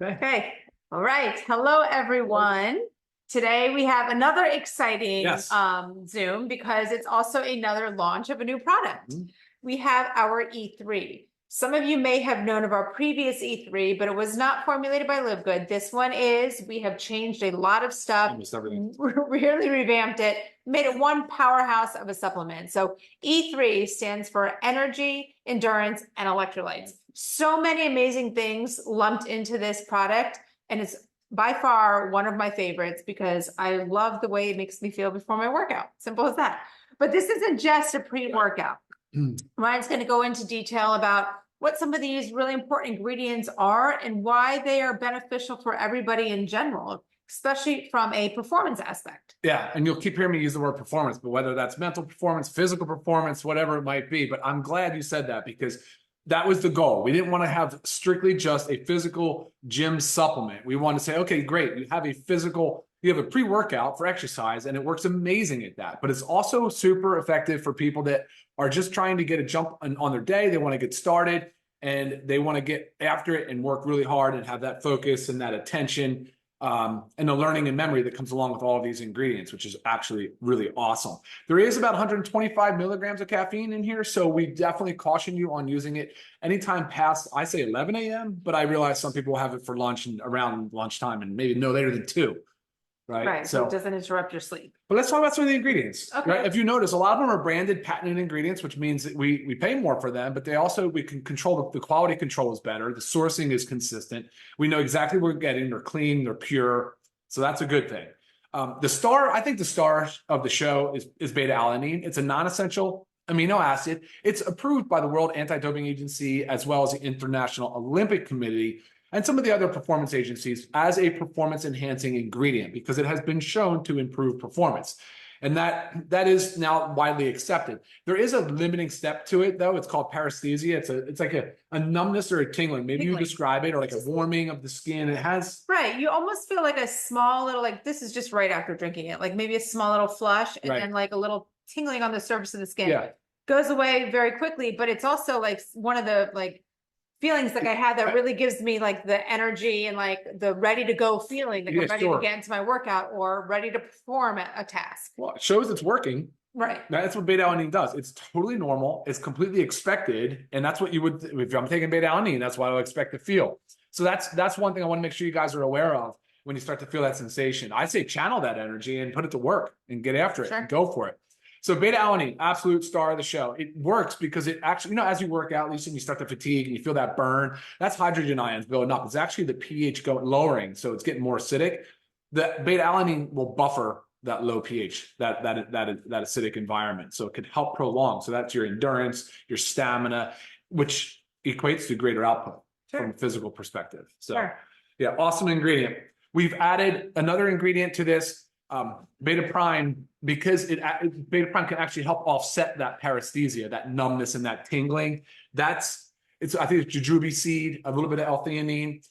Okay. All right. Hello, everyone. Today we have another exciting Zoom because it's also another launch of a new product. We have our E3. Some of you may have known of our previous E3, but it was not formulated by LiveGood. This one is. We have changed a lot of stuff, really revamped it, made it one powerhouse of a supplement. So E3 stands for energy, endurance, and electrolytes. So many amazing things lumped into this product, and it's by far one of my favorites because I love the way it makes me feel before my workout. Simple as that. But this isn't just a pre-workout. Ryan's going to go into detail about what some of these really important ingredients are and why they are beneficial for everybody in general, especially from a performance aspect. Yeah, and you'll keep hearing me use the word performance, but whether that's mental performance, physical performance, whatever it might be. But I'm glad you said that because that was the goal. We didn't want to have strictly just a physical gym supplement. We want to say, okay, great, you have a pre-workout for exercise and it works amazing at that. But it's also super effective for people that are just trying to get a jump on their day. They want to get started and they want to get after it and work really hard and have that focus and that attention and the learning and memory that comes along with all of these ingredients, which is actually really awesome. There is about 125 milligrams of caffeine in here, so we definitely caution you on using it anytime past, I say 11 a.m., but I realize some people have it for lunch and around lunchtime and maybe no later than 2. Right, so it doesn't interrupt your sleep. But let's talk about some of the ingredients. Okay. Right? If you notice, a lot of them are branded, patented ingredients, which means that we pay more for them, but we can control the quality control is better. The sourcing is consistent. We know exactly what we're getting. They're clean, they're pure. So that's a good thing. I think the star of the show is beta-alanine. It's a non-essential amino acid. It's approved by the World Anti-Doping Agency as well as the International Olympic Committee and some of the other performance agencies as a performance-enhancing ingredient because it has been shown to improve performance. And that is now widely accepted. There is a limiting step to it, though. It's called paresthesia. It's like a numbness or a tingling. Maybe you describe it, or like a warming of the skin. It has... Right. You almost feel like a small little, like this is just right after drinking it, like maybe a small little flush and then like a little tingling on the surface of the skin. Yeah. Goes away very quickly, but it's also like one of the feelings like I had that really gives me like the energy and like the ready to go feeling, like I'm ready to get into my workout or ready to perform a task. Well, it shows it's working. Right. That's what beta-alanine does. It's totally normal. It's completely expected. And that's what you would, if I'm taking beta-alanine, that's what I would expect to feel. So that's one thing I want to make sure you guys are aware of when you start to feel that sensation. I say channel that energy and put it to work and get after it and go for it. So beta-alanine, absolute star of the show. It works because it actually, as you work out, Lisa, and you start to fatigue and you feel that burn, that's hydrogen ions building up. It's actually the pH lowering, so it's getting more acidic. The beta-alanine will buffer that low pH, that acidic environment. So it could help prolong. So that's your endurance, your stamina, which equates to greater output from a physical perspective. So yeah, awesome ingredient. We've added another ingredient to this, beta prime, because beta prime can actually help offset that paresthesia, that numbness and that tingling. I think it's jujube seed, a little bit of L-theanine.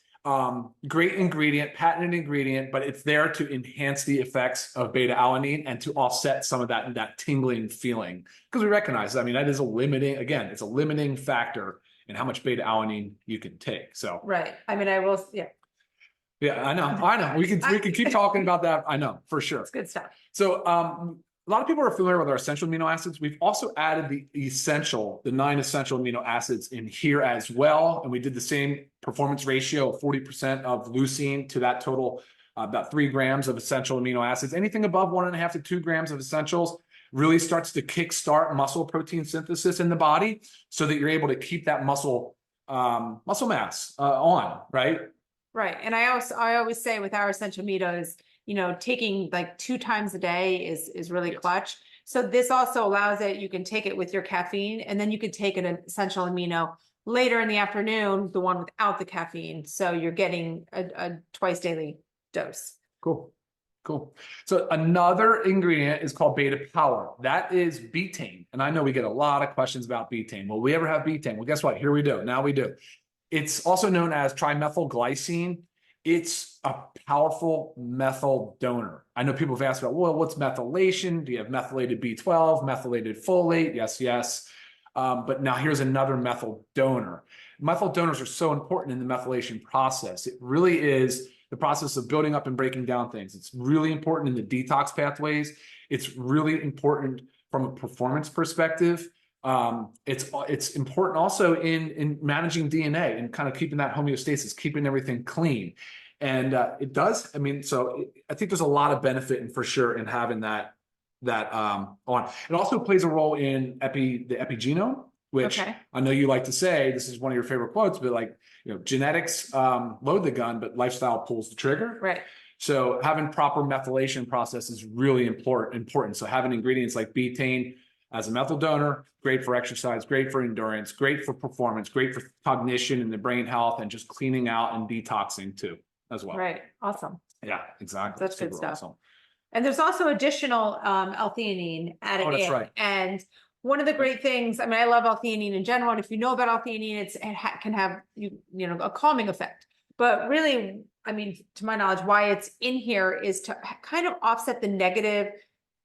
Great ingredient, patented ingredient, but it's there to enhance the effects of beta-alanine and to offset some of that tingling feeling. Because we recognize, that is it's a limiting factor in how much beta-alanine you can take. So right. I will, Yeah, I know. We can keep talking about that. I know, for sure. It's good stuff. So a lot of people are familiar with our essential amino acids. We've also added the 9 essential amino acids in here as well. And we did the same performance ratio of 40% of leucine to that total, about 3 grams of essential amino acids. Anything above 1.5 to 2 grams of essentials really starts to kickstart muscle protein synthesis in the body so that you're able to keep that muscle mass on, right? Right. And I always say with our essential aminos, taking like 2 times a day is really clutch. So this also allows it, you can take it with your caffeine and then you can take an essential amino later in the afternoon, the one without the caffeine. So you're getting a twice daily dose. Cool. So another ingredient is called beta power. That is betaine. And I know we get a lot of questions about betaine. Will we ever have betaine? Well, guess what? Here we do. Now we do. It's also known as trimethylglycine. It's a powerful methyl donor. I know people have asked about, well, what's methylation? Do you have methylated B12, methylated folate? Yes. But now here's another methyl donor. methyl donors are so important in the methylation process. It really is the process of building up and breaking down things. It's really important in the detox pathways. It's really important from a performance perspective. It's important also in managing DNA and kind of keeping that homeostasis, keeping everything clean. And it does. I mean, so I think there's a lot of benefit and for sure in having that on. It also plays a role in the epigenome, which I know you like to say, this is one of your favorite quotes, but like, genetics load the gun, but lifestyle pulls the trigger. Right. So having proper methylation process is really important. So having ingredients like betaine as a methyl donor, great for exercise, great for endurance, great for performance, great for cognition and the brain health, and just cleaning out and detoxing too as well. Right. Awesome. Yeah, exactly. That's good stuff. Awesome. And there's also additional L-theanine added that's in. right. And one of the great things, I mean, I love L-theanine in general. And if you know about L-theanine, it can have a calming effect. But really, I mean, to my knowledge, why it's in here is to kind of offset the negative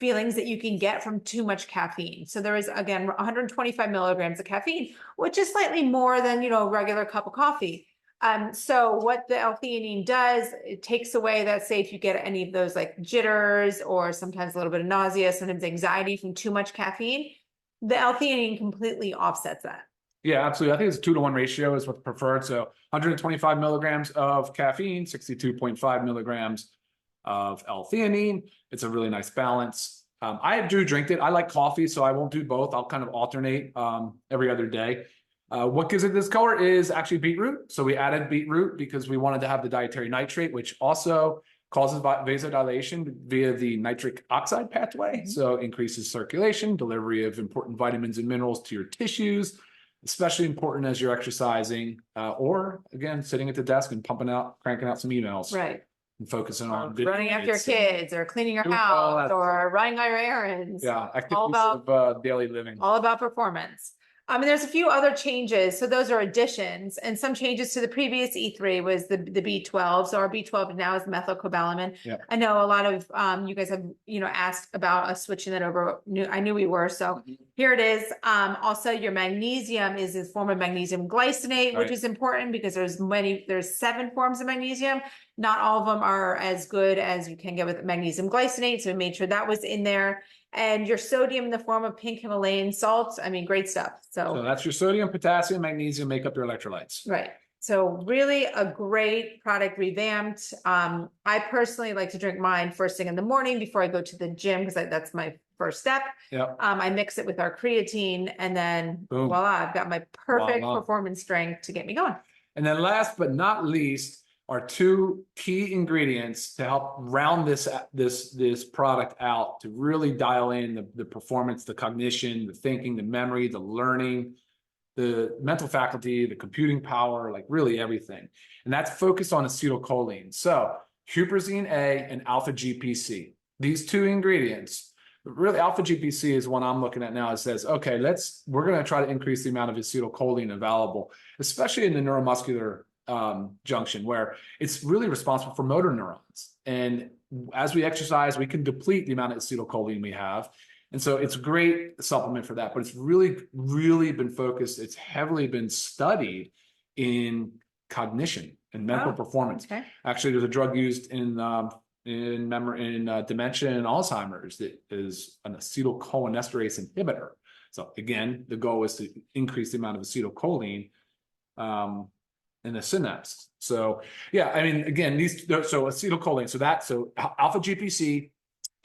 feelings that you can get from too much caffeine. So there is, again, 125 milligrams of caffeine, which is slightly more than, a regular cup of coffee. So what the L-theanine does, it takes away that, say, if you get any of those like jitters or sometimes a little bit of nausea, sometimes anxiety from too much caffeine, the L-theanine completely offsets that. Yeah, absolutely. I think it's a 2-to-1 ratio is what's preferred. So 125 milligrams of caffeine, 62.5 milligrams of L-theanine. It's a really nice balance. I do drink it. I like coffee, so I won't do both. I'll kind of alternate every other day. What gives it this color is actually beetroot. So we added beetroot because we wanted to have the dietary nitrate, which also causes vasodilation via the nitric oxide pathway. So increases circulation, delivery of important vitamins and minerals to your tissues, especially important as you're exercising or, again, sitting at the desk and cranking out some emails. Right. And focusing on running after your kids or cleaning your house or running all your errands. Yeah, activities of daily living. All about performance. I mean, there's a few other changes. So those are additions, and some changes to the previous E3 was the B12. So our B12 now is methylcobalamin. Yep. I know a lot of you guys have asked about us switching that over. I knew we were. So here it is. Also, your magnesium is a form of magnesium glycinate, which is important because there's 7 forms of magnesium. Not all of them are as good as you can get with magnesium glycinate. So we made sure that was in there. And your sodium in the form of pink Himalayan salts. I mean, great stuff. So that's your sodium, potassium, magnesium, make up your electrolytes. Right. So really a great product, revamped. I personally like to drink mine first thing in the morning before I go to the gym because that's my first step. Yep. I mix it with our creatine and then voila, I've got my perfect performance strength to get me going. And then last but not least, are 2 key ingredients to help round this product out, to really dial in the performance, the cognition, the thinking, the memory, the learning, the mental faculty, the computing power, like really everything. And that's focused on acetylcholine. So Huperzine-A and Alpha-GPC, these 2 ingredients, really Alpha-GPC is one I'm looking at now. It says, okay, we're going to try to increase the amount of acetylcholine available, especially in the neuromuscular junction, where it's really responsible for motor neurons. And as we exercise, we can deplete the amount of acetylcholine we have. And so it's a great supplement for that, but it's really, really been focused. It's heavily been studied in cognition and mental performance. Okay. Actually, there's a drug used in dementia and Alzheimer's that is an acetylcholinesterase inhibitor. So again, the goal is to increase the amount of acetylcholine in the synapse. So yeah, I mean, again, so acetylcholine, so Alpha-GPC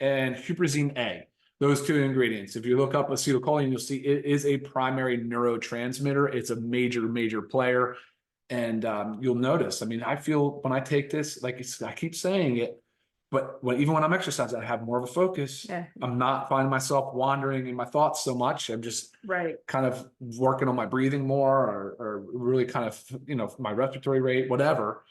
and Huperzine-A, those 2 ingredients. If you look up acetylcholine, you'll see it is a primary neurotransmitter. It's a major player. And you'll notice, I mean, I feel when I take this, like I keep saying it, but even when I'm exercising, I have more of a focus. Yeah. I'm not finding myself wandering in my thoughts so much. I'm just kind of working on my breathing more or really kind of, my respiratory rate, whatever.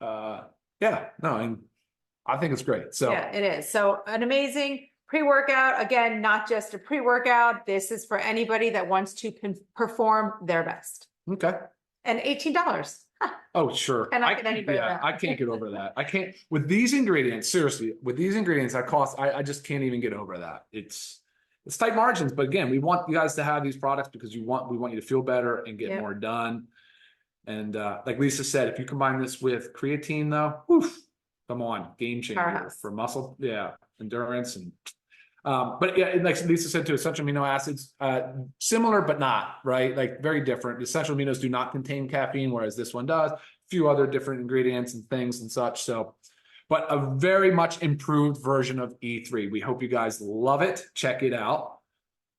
I think it's great. So yeah, it is. So an amazing pre-workout. Again, not just a pre-workout. This is for anybody that wants to perform their best. Okay. And $18. Oh, sure. And I can't get over that. I can't with these ingredients. Seriously, with these ingredients, I just can't even get over that. It's tight margins, but again, we want you guys to have these products because we want you to feel better and get more done. And like Lisa said, if you combine this with creatine though, woof, come on, game changer Powerhouse. for muscle, endurance. And but yeah, and like Lisa said too, essential amino acids, similar but not, right? Like very different. Essential aminos do not contain caffeine, whereas this one does. A few other different ingredients and things and such. So, but a very much improved version of E3. We hope you guys love it. Check it out.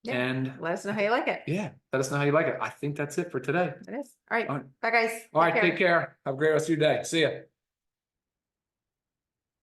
Yeah. And let us know how you like it. Yeah, let us know how you like it. I think that's it for today. It is. All right. All right. Bye, guys. All right, take care. Have a great rest of your day. See ya.